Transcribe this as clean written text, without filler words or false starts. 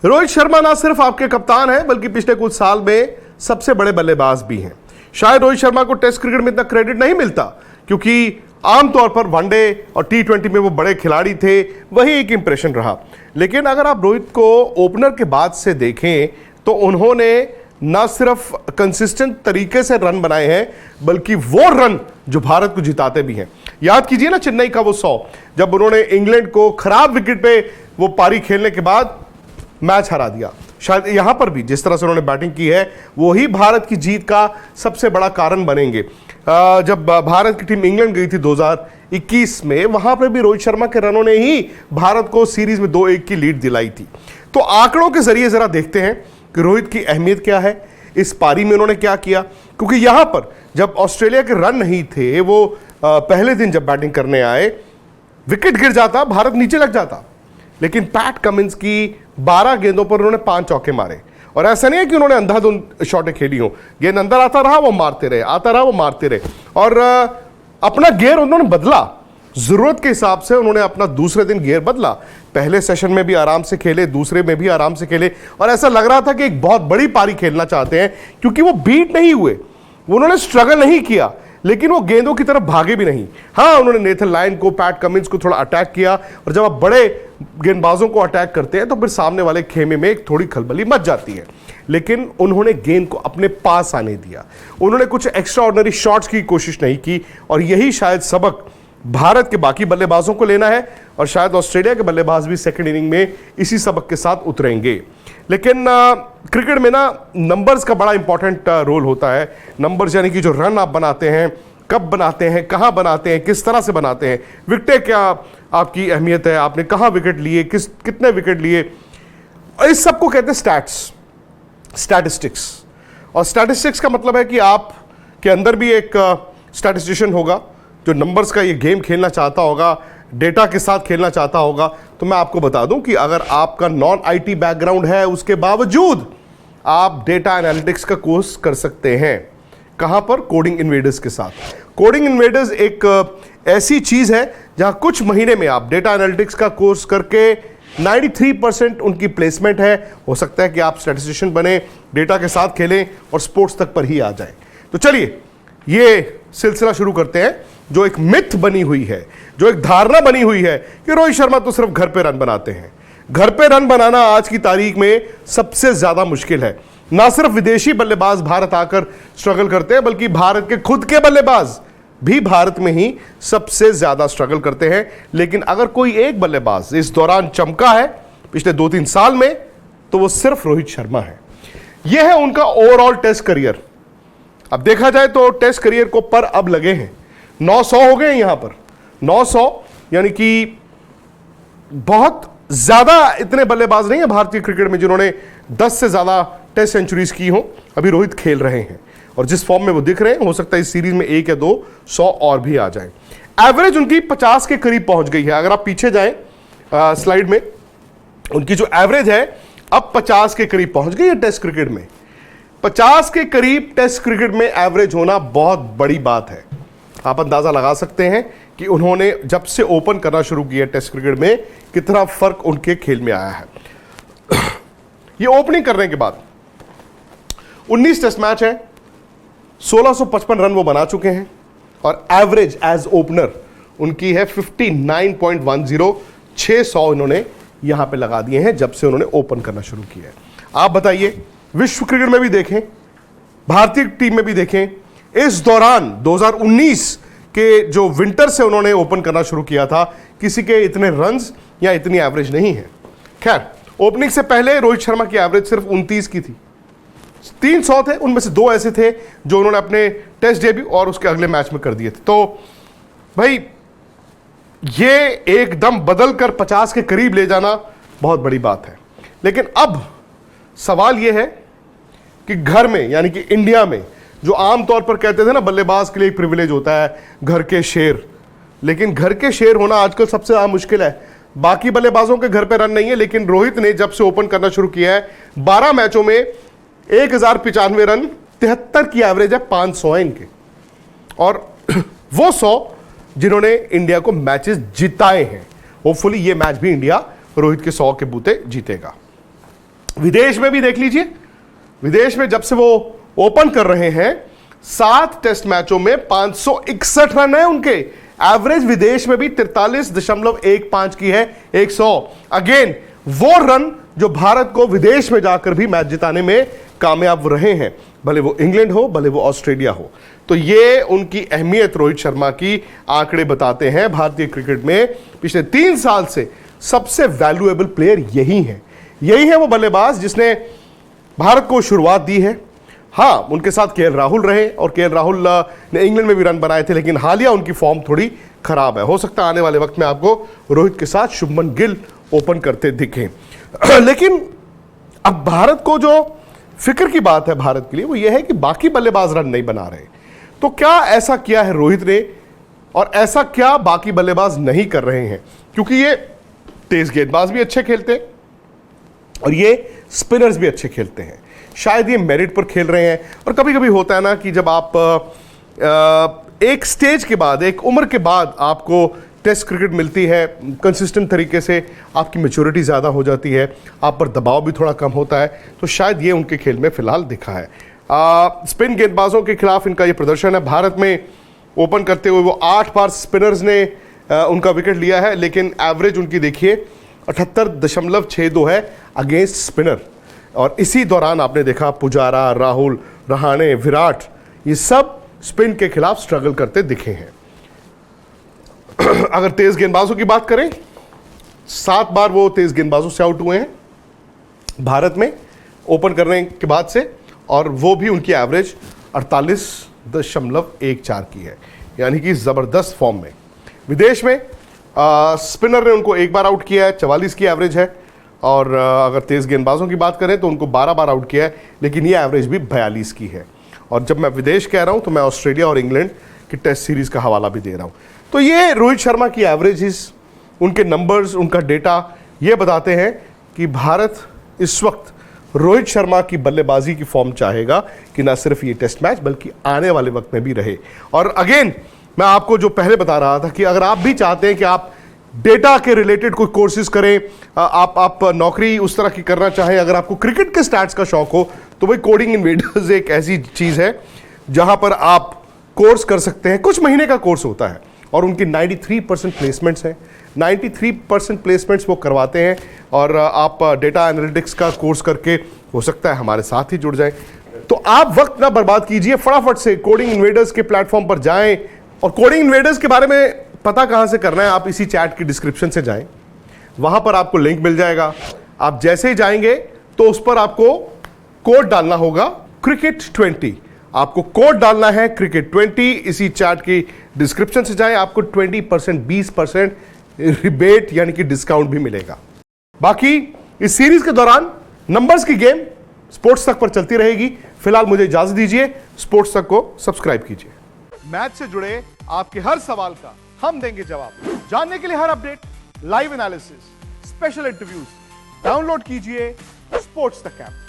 रोहित शर्मा ना सिर्फ आपके कप्तान हैं बल्कि पिछले कुछ साल में सबसे बड़े बल्लेबाज भी हैं। शायद रोहित शर्मा को टेस्ट क्रिकेट में इतना क्रेडिट नहीं मिलता क्योंकि आमतौर पर वनडे और T20 में वो बड़े खिलाड़ी थे, वही एक इंप्रेशन रहा। लेकिन अगर आप रोहित को ओपनर के बाद से देखें तो उन्होंने ना सिर्फ कंसिस्टेंट तरीके से रन बनाए हैं बल्कि वो रन जो भारत को जिताते भी हैं। याद कीजिए ना चेन्नई का वो 100, जब उन्होंने इंग्लैंड को खराब विकेट पे वो पारी खेलने के बाद मैच हरा दिया। शायद यहां पर भी जिस तरह से उन्होंने बैटिंग की है वही भारत की जीत का सबसे बड़ा कारण बनेंगे। जब भारत की टीम इंग्लैंड गई थी 2021 में, वहां पर भी रोहित शर्मा के रनों ने ही भारत को सीरीज में 2-1 की लीड दिलाई थी। तो आंकड़ों के जरिए जरा देखते हैं कि रोहित की अहमियत क्या है, इस पारी में उन्होंने क्या किया। क्योंकि यहां पर जब ऑस्ट्रेलिया के रन नहीं थे, वो पहले दिन जब बैटिंग करने आए, विकेट गिर जाता, भारत नीचे लग जाता, लेकिन पैट कमिंस की 12 गेंदों पर उन्होंने 5 चौके मारे। और ऐसा नहीं है कि उन्होंने अंधाधुंध शॉटें खेली हो, गेंद अंदर आता रहा वो मारते रहे, आता रहा वो मारते रहे, और अपना गियर उन्होंने बदला। जरूरत के हिसाब से उन्होंने अपना दूसरे दिन गियर बदला। पहले सेशन में भी आराम से खेले, दूसरे में भी आराम से खेले, और ऐसा लग रहा था कि एक बहुत बड़ी पारी खेलना चाहते हैं क्योंकि वो बीट नहीं हुए, उन्होंने स्ट्रगल नहीं किया, लेकिन वो गेंदों की तरफ भागे भी नहीं। हाँ, उन्होंने नेथन लायन को, पैट कमिंस को थोड़ा अटैक किया, और जब आप बड़े गेंदबाजों को अटैक करते हैं तो फिर सामने वाले खेमे में एक थोड़ी खलबली मच जाती है। लेकिन उन्होंने गेंद को अपने पास आने दिया, उन्होंने कुछ एक्स्ट्रा ऑर्डिनरी शॉट्स की कोशिश नहीं की, और यही शायद सबक भारत के बाकी बल्लेबाजों को लेना है, और शायद ऑस्ट्रेलिया के बल्लेबाज भी सेकेंड इनिंग में इसी सबक के साथ उतरेंगे। लेकिन क्रिकेट में ना नंबर्स का बड़ा इंपॉर्टेंट रोल होता है। नंबर्स यानी कि जो रन आप बनाते हैं, कब बनाते हैं, कहां बनाते हैं, किस तरह से बनाते हैं, विकेटें क्या आपकी अहमियत है, आपने कहां विकेट लिए, कितने विकेट लिए, इस सब को कहते हैं स्टैटिस्टिक्स। और स्टैटिस्टिक्स का मतलब है कि आप के अंदर भी एक स्टैटिस्टिशियन होगा जो नंबर्स का ये गेम खेलना चाहता होगा, डेटा के साथ खेलना चाहता होगा। तो मैं आपको बता दूं कि अगर आपका नॉन IT बैकग्राउंड है, उसके बावजूद आप डेटा एनालिटिक्स का कोर्स कर सकते हैं। कहां पर? कोडिंग इन्वेडर्स के साथ। कोडिंग इन्वेडर्स एक ऐसी चीज है जहां कुछ महीने में आप डेटा एनालिटिक्स का कोर्स करके 93% उनकी प्लेसमेंट है। हो सकता है कि आप स्टैटिस्टिशियन बने, डेटा के साथ खेलें और स्पोर्ट्स तक पर ही आ जाए। तो चलिए ये सिलसिला शुरू करते हैं। जो एक मिथ बनी हुई है, जो एक धारणा बनी हुई है कि रोहित शर्मा तो सिर्फ घर पे रन बनाते हैं। घर पे रन बनाना आज की तारीख में सबसे ज्यादा मुश्किल है। ना सिर्फ विदेशी बल्लेबाज भारत आकर स्ट्रगल करते हैं, बल्कि भारत के खुद के बल्लेबाज भी भारत में ही सबसे ज्यादा स्ट्रगल करते हैं। लेकिन अगर कोई एक बल्लेबाज इस दौरान चमका है पिछले 2-3 साल में, तो वो सिर्फ रोहित शर्मा है। यह है उनका ओवरऑल टेस्ट करियर। अब देखा जाए तो टेस्ट करियर को पर अब लगे हैं 900 हो गए हैं। यहां पर 900 यानी कि बहुत ज्यादा इतने बल्लेबाज नहीं है भारतीय क्रिकेट में जिन्होंने 10 से ज्यादा टेस्ट सेंचुरीज की हो। अभी रोहित खेल रहे हैं और जिस फॉर्म में वो दिख रहे हैं, हो सकता है इस सीरीज में 1 या 2 100 और भी आ जाए। एवरेज उनकी 50 के करीब पहुंच गई है। अगर आप पीछे जाएं स्लाइड में, उनकी जो एवरेज है अब 50 के करीब पहुंच गई है टेस्ट क्रिकेट में। 50 के करीब टेस्ट क्रिकेट में एवरेज होना बहुत बड़ी बात है। आप अंदाजा लगा सकते हैं कि उन्होंने जब से ओपन करना शुरू किया टेस्ट क्रिकेट में कितना फर्क उनके खेल में आया है। ये ओपनिंग करने के बाद 19 टेस्ट मैच है, 1655 रन वो बना चुके हैं, और एवरेज एज ओपनर उनकी है 59.10। 600 इन्होंने यहां पे लगा दिए हैं जब से उन्होंने ओपन करना शुरू किया है। आप बताइए, विश्व क्रिकेट में भी देखें, भारतीय टीम में भी देखें, इस दौरान 2019 के जो विंटर से उन्होंने ओपन करना शुरू किया था, किसी के इतने रन्स या इतनी एवरेज नहीं है। खैर, ओपनिंग से पहले रोहित शर्मा की एवरेज सिर्फ 29 की थी। 300 थे, उनमें से 2 ऐसे थे जो उन्होंने अपने टेस्ट डेब्यू और उसके अगले मैच में कर दिए थे। तो भाई ये एकदम बदल कर 50 के करीब ले जाना बहुत बड़ी बात है। लेकिन अब सवाल यह है कि घर में यानी कि इंडिया में, जो आमतौर पर कहते थे ना बल्लेबाज के लिए एक प्रिविलेज होता है घर के शेर, लेकिन घर के शेर होना आजकल सबसे ज्यादा मुश्किल है। बाकी बल्लेबाजों के घर पे रन नहीं है, लेकिन रोहित ने जब से ओपन करना शुरू किया है 12 मैचों में 1095 रन, 73 की एवरेज है, 500 है इनके, और वो 100 जिन्होंने इंडिया को मैचेस जिताए हैं। होपफुली ये मैच भी इंडिया रोहित के 100 के बूते जीतेगा। विदेश में भी देख लीजिए, विदेश में जब से वो ओपन कर रहे हैं 7 टेस्ट मैचों में 561 रन है उनके। एवरेज विदेश में भी 43.15 की है 100। अगेन वो रन जो भारत को विदेश में जाकर भी मैच जिताने में कामयाब रहे हैं, भले वो इंग्लैंड हो भले वो ऑस्ट्रेलिया हो। तो ये उनकी अहमियत रोहित शर्मा की आंकड़े बताते हैं। भारतीय क्रिकेट में पिछले 3 साल से सबसे वैल्यूएबल प्लेयर यही है, यही है वो बल्लेबाज जिसने भारत को शुरुआत दी है। हाँ, उनके साथ केएल राहुल रहे और केएल राहुल ने इंग्लैंड में भी रन बनाए थे, लेकिन हालिया उनकी फॉर्म थोड़ी खराब है। हो सकता है आने वाले वक्त में आपको रोहित के साथ शुभमन गिल ओपन करते दिखें। लेकिन अब भारत को जो फिक्र की बात है भारत के लिए वो ये है कि बाकी बल्लेबाज रन नहीं बना रहे। तो क्या ऐसा किया है रोहित ने और ऐसा क्या बाकी बल्लेबाज नहीं कर रहे हैं? क्योंकि ये तेज गेंदबाज भी अच्छे खेलते हैं और ये स्पिनर्स भी अच्छे खेलते हैं। शायद ये मेरिट पर खेल रहे हैं। और कभी कभी होता है ना कि जब आप एक स्टेज के बाद, एक उम्र के बाद आपको टेस्ट क्रिकेट मिलती है कंसिस्टेंट तरीके से, आपकी मैच्योरिटी ज़्यादा हो जाती है, आप पर दबाव भी थोड़ा कम होता है। तो शायद ये उनके खेल में फिलहाल दिखा है। स्पिन गेंदबाजों के खिलाफ इनका ये प्रदर्शन है। भारत में ओपन करते हुए वो 8 बार स्पिनर्स ने उनका विकेट लिया है, लेकिन एवरेज उनकी देखिए 78.62 है अगेंस्ट स्पिनर। और इसी दौरान आपने देखा पुजारा, राहुल, रहाणे, विराट, ये सब स्पिन के खिलाफ स्ट्रगल करते दिखे हैं। अगर तेज गेंदबाजों की बात करें, 7 बार वो तेज गेंदबाजों से आउट हुए हैं भारत में ओपन करने के बाद से, और वो भी उनकी एवरेज 48.14 की है, यानी कि ज़बरदस्त फॉर्म में। विदेश में स्पिनर ने उनको 1 बार आउट किया है, 44 की एवरेज है। और अगर तेज गेंदबाजों की बात करें तो उनको 12 बार आउट किया है, लेकिन ये एवरेज भी 42 की है। और जब मैं विदेश कह रहा हूं तो मैं ऑस्ट्रेलिया और इंग्लैंड की टेस्ट सीरीज का हवाला भी दे रहा हूं। तो ये रोहित शर्मा की एवरेजेस, उनके नंबर्स, उनका डेटा ये बताते हैं कि भारत इस वक्त रोहित शर्मा की बल्लेबाजी की फॉर्म चाहेगा कि ना सिर्फ ये टेस्ट मैच बल्कि आने वाले वक्त में भी रहे। और अगेन मैं आपको जो पहले बता रहा था कि अगर आप भी चाहते हैं कि आप डेटा के रिलेटेड कोई कोर्सेज करें, आप नौकरी उस तरह की करना चाहें, अगर आपको क्रिकेट के स्टैट्स का शौक हो, तो भाई कोडिंग इन्वेडर्स एक ऐसी चीज़ है जहां पर आप कोर्स कर सकते हैं। कुछ महीने का कोर्स होता है और उनकी 93% प्लेसमेंट्स हैं। 93% प्लेसमेंट्स वो करवाते हैं। और आप डेटा एनालिटिक्स का कोर्स करके हो सकता है हमारे साथ ही जुड़ जाएं। तो आप वक्त ना बर्बाद कीजिए, फटाफट से कोडिंग इन्वेडर्स के प्लेटफॉर्म पर जाएं। और कोडिंग इन्वेडर्स के बारे में पता कहां से करना है, आप इसी चैट की डिस्क्रिप्शन से जाएं, वहां पर आपको लिंक मिल जाएगा। आप जैसे ही जाएंगे तो उस पर आपको कोड डालना होगा cricket20। आपको कोड डालना है cricket20, इसी चैट की डिस्क्रिप्शन से जाएं, आपको 20% 20% रिबेट यानी कि डिस्काउंट भी मिलेगा। बाकी इस सीरीज के दौरान नंबर्स की गेम स्पोर्ट्स तक पर चलती रहेगी। फिलहाल मुझे इजाजत दीजिए, स्पोर्ट्स तक को सब्सक्राइब कीजिए। मैच से जुड़े आपके हर सवाल का हम देंगे जवाब। जानने के लिए हर update, live analysis, special interviews, download कीजिए स्पोर्ट्स तक ऐप।